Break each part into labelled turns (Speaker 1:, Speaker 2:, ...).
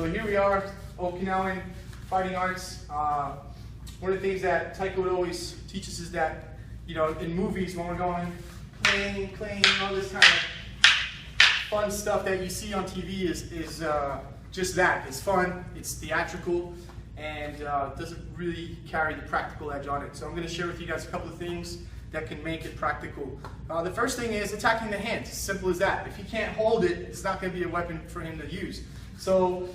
Speaker 1: So here we are, Okinawan fighting arts. One of the things that Taiko would always teach us is that, you know, in movies when we're going clang, clang, all this kind of fun stuff that you see on TV is just that. It's fun, it's theatrical, and doesn't really carry the practical edge on it. So I'm going to share with you guys a couple of things that can make it practical. The first thing is attacking the hands. As simple as that. If he can't hold it, it's not going to be a weapon for him to use. So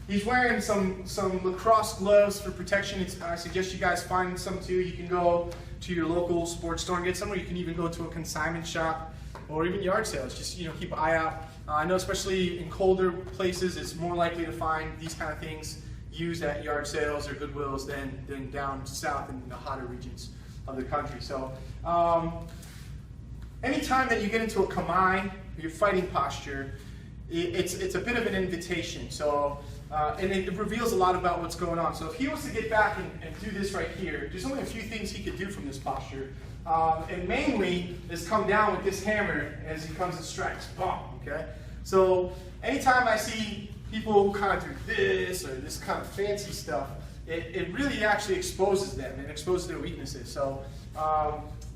Speaker 1: he's wearing some lacrosse gloves for protection. I suggest you guys find some too. You can go to your local sports store and get some, or you can even go to a consignment shop or even yard sales. Just, you know, keep an eye out. I know especially in colder places, it's more likely to find these kind of things used at yard sales or Goodwills than down south in the hotter regions of the country. So anytime that you get into a kamae, your fighting posture, it's a bit of an invitation. So and it reveals a lot about what's going on. So if he was to get back and do this right here, there's only a few things he could do from this posture. And mainly is come down with this hammer as he comes and strikes. Boom, okay? So anytime I see people kind of do this or this kind of fancy stuff, it really actually exposes them and exposes their weaknesses. So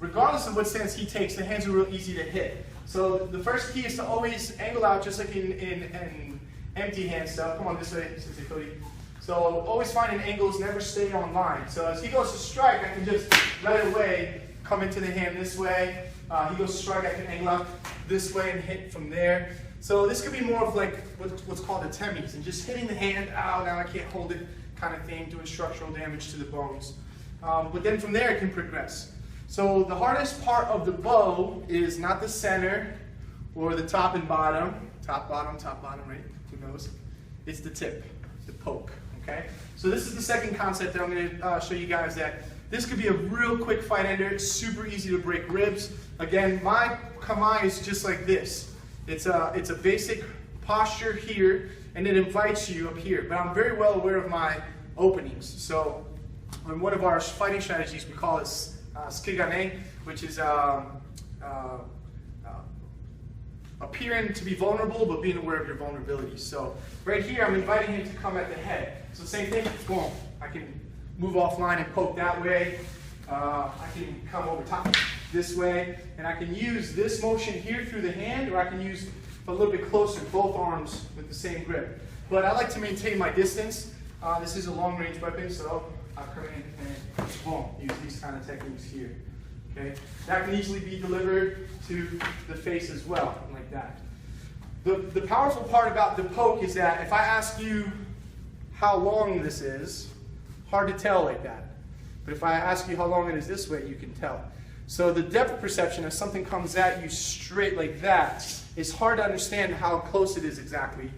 Speaker 1: regardless of what stance he takes, the hands are real easy to hit. So the first key is to always angle out just like in empty hand stuff. Come on this way, Cody. So always finding angles, never stay on line. So as he goes to strike, I can just right away come into the hand this way. He goes to strike, I can angle out this way and hit from there. So this could be more of like what's called a temis, and just hitting the hand, ow, now I can't hold it kind of thing, doing structural damage to the bones. But then from there it can progress. So the hardest part of the bow is not the center or the top and bottom. Top, bottom, right? Who knows? It's the tip, the poke, okay? So this is the second concept that I'm going to show you guys, that this could be a real quick fight ender. It's super easy to break ribs. Again, my kamae is just like this. It's a basic posture here, and it invites you up here. But I'm very well aware of my openings. So in one of our fighting strategies, we call it skigane, which is appearing to be vulnerable, but being aware of your vulnerabilities. So right here, I'm inviting him to come at the head. So same thing, boom. I can move offline and poke that way. I can come over top this way, and I can use this motion here through the hand, or I can use a little bit closer, both arms with the same grip. But I like to maintain my distance. This is a long-range weapon, so I'll come in and boom, use these kind of techniques here. Okay, that can easily be delivered to the face as well, like that. The powerful part about the poke is that if I ask you how long this is, hard to tell like that. But if I ask you how long it is this way, you can tell. So the depth perception, if something comes at you straight like that, it's hard to understand how close it is exactly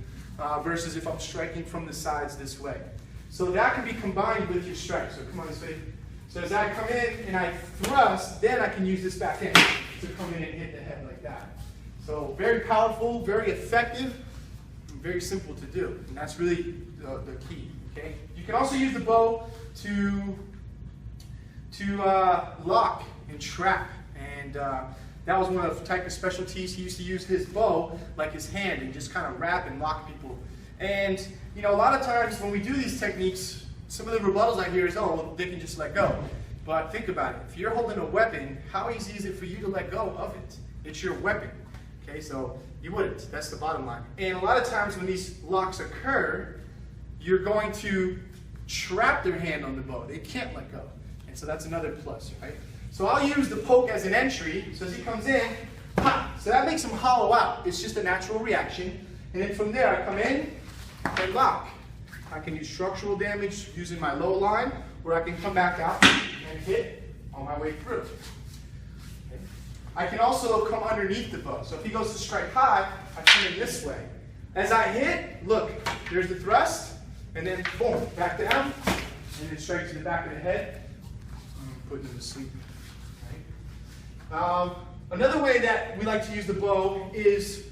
Speaker 1: versus if I'm striking from the sides this way. So that can be combined with your strike. So come on this way. So as I come in and I thrust, then I can use this back end to come in and hit the head like that. So very powerful, very effective, and very simple to do. And that's really the key. Okay? You can also use the bow to lock and trap. And that was one of Taiko's specialties. He used to use his bow like his hand and just kind of wrap and lock people. And you know, a lot of times when we do these techniques, some of the rebuttals I hear is, oh, well, they can just let go. But think about it. If you're holding a weapon, how easy is it for you to let go of it? It's your weapon. Okay, so you wouldn't. That's the bottom line. And a lot of times when these locks occur, you're going to trap their hand on the bow. They can't let go. And so that's another plus, right? So I'll use the poke as an entry. So as he comes in, pop. So that makes him hollow out. It's just a natural reaction. And then from there, I come in and lock. I can use structural damage using my low line, or I can come back out and hit on my way through. Okay. I can also come underneath the bow. So if he goes to strike high, I come in this way. As I hit, look, there's the thrust, and then boom, back down, and then straight to the back of the head, putting him to sleep. Okay. Another way that we like to use the bow is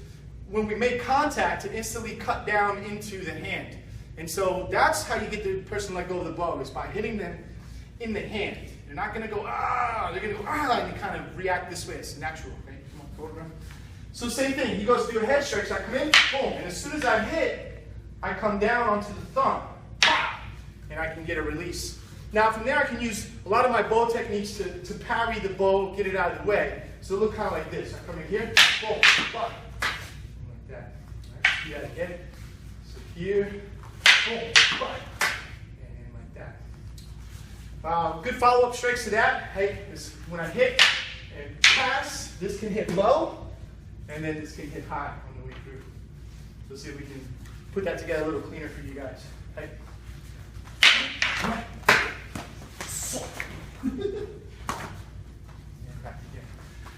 Speaker 1: when we make contact to instantly cut down into the hand. And so that's how you get the person to let go of the bow, is by hitting them in the hand. They're not going to go, ah, they're going to go, ah, and you kind of react this way. It's natural, right? Come on, forward around. So same thing, he goes to do a head strike, so I come in, boom, and as soon as I hit, I come down onto the thumb, and I can get a release. Now from there I can use a lot of my bow techniques to parry the bow, get it out of the way. So look kind of like this. I come in here, boom, like that. Right, see that again. So here, boom, and like that. Good follow-up strikes to that, hey, is when I hit and pass, this can hit low, and then this can hit high on the way through. So let's see if we can put that together a little cleaner for you guys. Hey.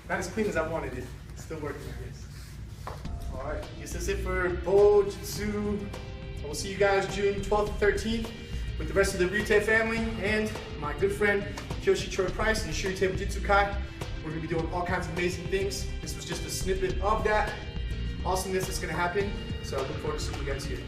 Speaker 1: Not as clean as I wanted it. Still working, I guess. Alright, I guess that's it for Bujutsu. We'll see you guys June 12th to 13th with the rest of the RyuTe family and my good friend Kyoshi Troy Price and the RyuTe Bujutsu Kai. We're going to be doing all kinds of amazing things. This was just a snippet of that awesomeness that's going to happen. So I look forward to seeing you guys here.